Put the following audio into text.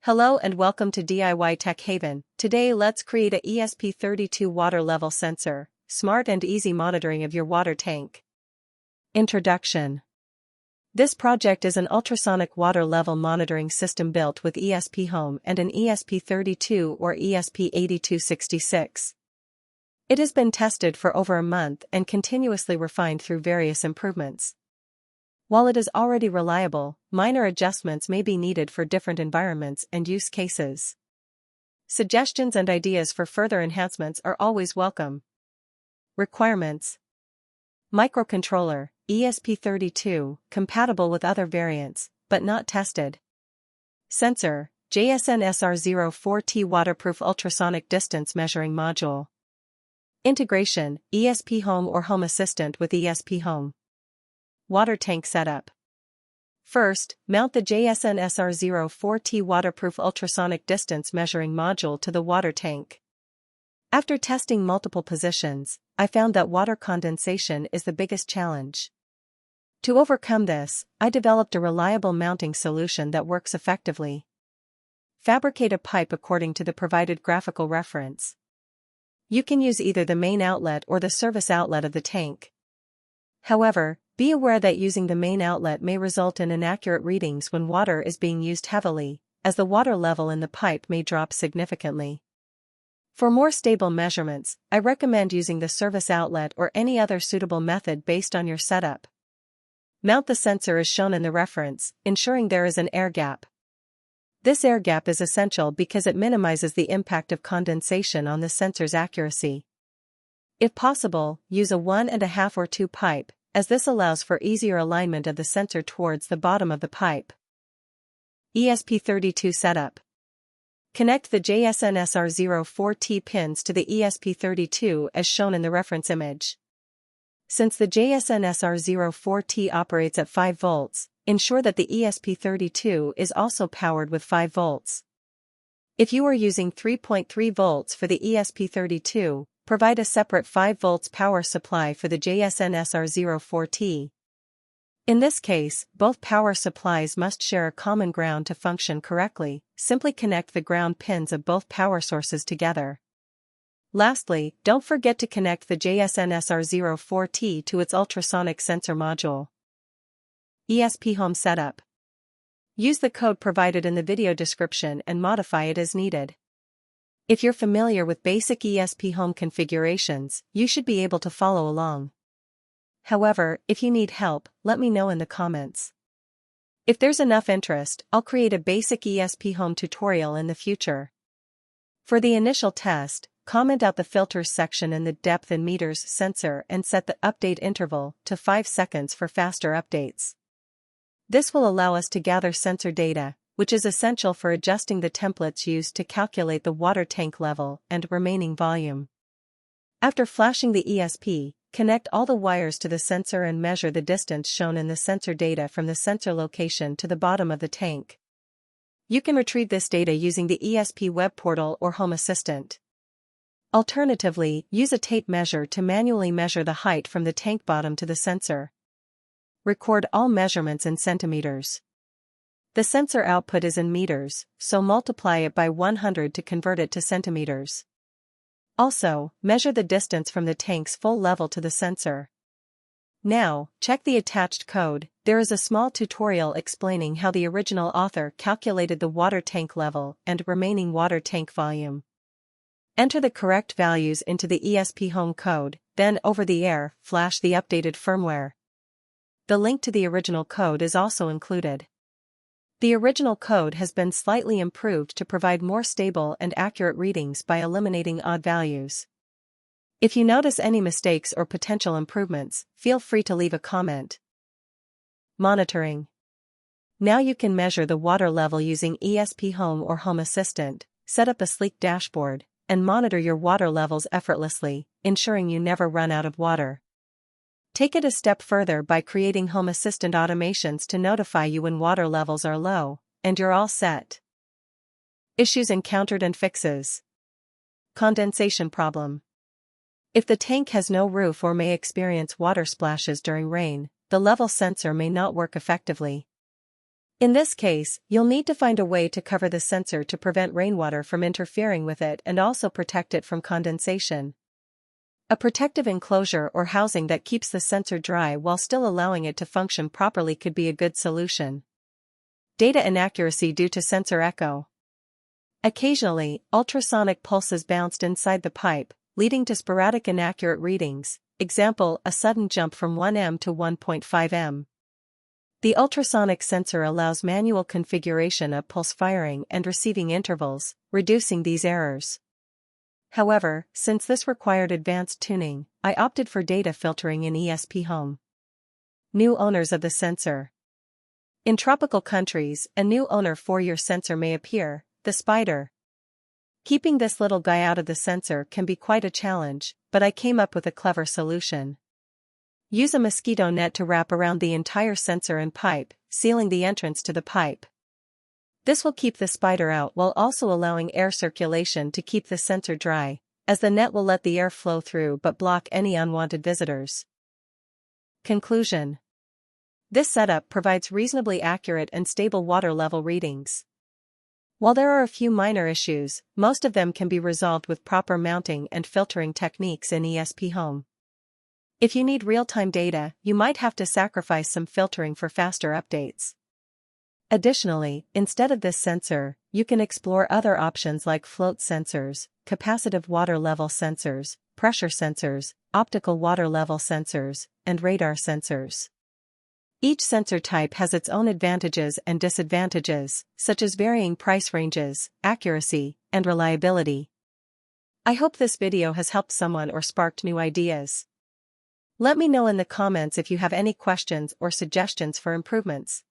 Hello and welcome to DIY Tech Haven. Today let's create a ESP32 water level sensor, smart and easy monitoring of your water tank. Introduction. This project is an ultrasonic water level monitoring system built with ESPHome and an ESP32 or ESP8266. It has been tested for over a month and continuously refined through various improvements. While it is already reliable, minor adjustments may be needed for different environments and use cases. Suggestions and ideas for further enhancements are always welcome. Requirements: microcontroller, ESP32, compatible with other variants, but not tested. Sensor, JSN SR04T waterproof ultrasonic distance measuring module. Integration, ESPHome or Home Assistant with ESPHome. Water tank setup. First, mount the JSN SR04T waterproof ultrasonic distance measuring module to the water tank. After testing multiple positions, I found that water condensation is the biggest challenge. To overcome this, I developed a reliable mounting solution that works effectively. Fabricate a pipe according to the provided graphical reference. You can use either the main outlet or the service outlet of the tank. However, be aware that using the main outlet may result in inaccurate readings when water is being used heavily, as the water level in the pipe may drop significantly. For more stable measurements, I recommend using the service outlet or any other suitable method based on your setup. Mount the sensor as shown in the reference, ensuring there is an air gap. This air gap is essential because it minimizes the impact of condensation on the sensor's accuracy. If possible, use a 1.5 or 2 pipe, as this allows for easier alignment of the sensor towards the bottom of the pipe. ESP32 setup. Connect the JSN SR04T pins to the ESP32 as shown in the reference image. Since the JSN SR04T operates at 5 volts, ensure that the ESP32 is also powered with 5 volts. If you are using 3.3 volts for the ESP32, provide a separate 5 volts power supply for the JSN SR04T. In this case, both power supplies must share a common ground to function correctly. Simply connect the ground pins of both power sources together. Lastly, don't forget to connect the JSN SR04T to its ultrasonic sensor module. ESPHome setup. Use the code provided in the video description and modify it as needed. If you're familiar with basic ESPHome configurations, you should be able to follow along. However, if you need help, let me know in the comments. If there's enough interest, I'll create a basic ESPHome tutorial in the future. For the initial test, comment out the filters section in the depth in meters sensor and set the update interval to 5 seconds for faster updates. This will allow us to gather sensor data, which is essential for adjusting the templates used to calculate the water tank level and remaining volume. After flashing the ESP, connect all the wires to the sensor and measure the distance shown in the sensor data from the sensor location to the bottom of the tank. You can retrieve this data using the ESP web portal or Home Assistant. Alternatively, use a tape measure to manually measure the height from the tank bottom to the sensor. Record all measurements in centimeters. The sensor output is in meters, so multiply it by 100 to convert it to centimeters. Also, measure the distance from the tank's full level to the sensor. Now, check the attached code. There is a small tutorial explaining how the original author calculated the water tank level and remaining water tank volume. Enter the correct values into the ESPHome code, then over the air, flash the updated firmware. The link to the original code is also included. The original code has been slightly improved to provide more stable and accurate readings by eliminating odd values. If you notice any mistakes or potential improvements, feel free to leave a comment. Monitoring. Now you can measure the water level using ESPHome or Home Assistant, set up a sleek dashboard, and monitor your water levels effortlessly, ensuring you never run out of water. Take it a step further by creating Home Assistant automations to notify you when water levels are low, and you're all set. Issues encountered and fixes. Condensation problem. If the tank has no roof or may experience water splashes during rain, the level sensor may not work effectively. In this case, you'll need to find a way to cover the sensor to prevent rainwater from interfering with it and also protect it from condensation. A protective enclosure or housing that keeps the sensor dry while still allowing it to function properly could be a good solution. Data inaccuracy due to sensor echo. Occasionally, ultrasonic pulses bounced inside the pipe, leading to sporadic inaccurate readings, example, a sudden jump from 1 m to 1.5 m. The ultrasonic sensor allows manual configuration of pulse firing and receiving intervals, reducing these errors. However, since this required advanced tuning, I opted for data filtering in ESPHome. New owners of the sensor. In tropical countries, a new owner for your sensor may appear, the spider. Keeping this little guy out of the sensor can be quite a challenge, but I came up with a clever solution. Use a mosquito net to wrap around the entire sensor and pipe, sealing the entrance to the pipe. This will keep the spider out while also allowing air circulation to keep the sensor dry, as the net will let the air flow through but block any unwanted visitors. Conclusion. This setup provides reasonably accurate and stable water level readings. While there are a few minor issues, most of them can be resolved with proper mounting and filtering techniques in ESPHome. If you need real-time data, you might have to sacrifice some filtering for faster updates. Additionally, instead of this sensor, you can explore other options like float sensors, capacitive water level sensors, pressure sensors, optical water level sensors, and radar sensors. Each sensor type has its own advantages and disadvantages, such as varying price ranges, accuracy, and reliability. I hope this video has helped someone or sparked new ideas. Let me know in the comments if you have any questions or suggestions for improvements.